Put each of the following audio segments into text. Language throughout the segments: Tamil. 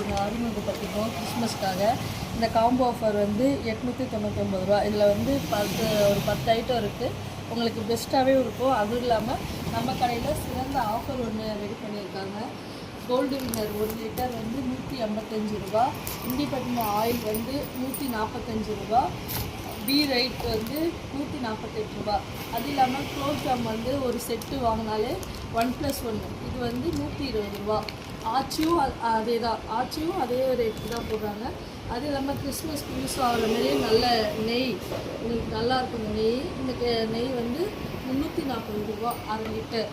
ஒன்று அறிமுகப்படுத்திருக்கோம் கிறிஸ்மஸ்க்காக. இந்த காம்போ ஆஃபர் வந்து 899 ரூபா. இதில் வந்து ஒரு 10 ஐட்டம் இருக்குது. உங்களுக்கு பெஸ்ட்டாகவே இருக்கும். அதுவும் இல்லாமல் நம்ம கடையில் சிறந்த ஆஃபர் ஒன்று ரெடி பண்ணியிருக்காங்க. கோல்டு வின்னர் 1 லிட்டர் வந்து 185 ரூபா. இண்டிபெண்டன்ட் ஆயில் வந்து 145 ரூபா. பி ரைட் வந்து 148 ரூபா. அது இல்லாமல் குலோப் ஜாம் வந்து ஒரு செட்டு வாங்கினாலே 1+1 இது வந்து 120 ரூபா. ஆச்சியும் அதே தான், ஆச்சியும் அதே ரேட்டு தான் போடுறாங்க. அது இல்லாமல் கிறிஸ்மஸ்க்கு யூஸ் ஆகிற மாரி நல்ல நெய், உங்களுக்கு நல்லாயிருக்கும் நெய். இந்த நெய் வந்து 340 ரூபா 1/2 லிட்டர்.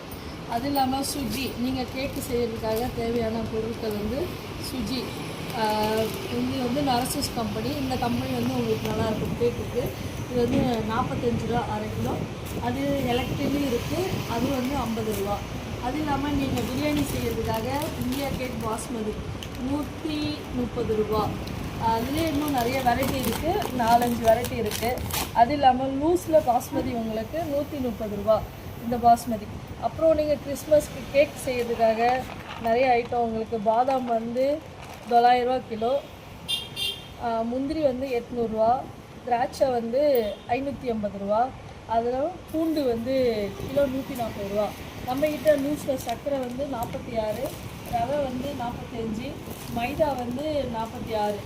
அது இல்லாமல் சுஜி, நீங்கள் கேக்கு செய்கிறதுக்காக தேவையான பொருட்கள் வந்து சுஜி இது வந்து நரசஸ் கம்பெனி. இந்த கம்பெனி வந்து உங்களுக்கு நல்லாயிருக்கும் கேக்குக்கு. இது வந்து 45 ரூபா 1/2 கிலோ. அது எலக்ட்ரிலும் இருக்குது, அது வந்து 50 ரூபா. அது இல்லாமல் நீங்கள் பிரியாணி செய்கிறதுக்காக இந்தியா கேட் பாஸ்மதி 130 ரூபா. அதுலேயே இன்னும் நிறைய வெரைட்டி இருக்குது, 4-5 வெரைட்டி இருக்குது. அது இல்லாமல் லூஸில் பாஸ்மதி உங்களுக்கு 130 ரூபா இந்த பாஸ்மதி. அப்புறம் நீங்கள் கிறிஸ்மஸ்க்கு கேக் செய்கிறதுக்காக நிறைய ஐட்டம் உங்களுக்கு பாதாம் வந்து 900 ரூபா கிலோ, முந்திரி வந்து 800 ரூபா, திராட்சை வந்து 580 ரூபா. அதில் பூண்டு வந்து கிலோ 140 ரூபா. நம்மக்கிட்ட லூஸில் சர்க்கரை வந்து 46, ரவை வந்து 45, மைதா வந்து 46.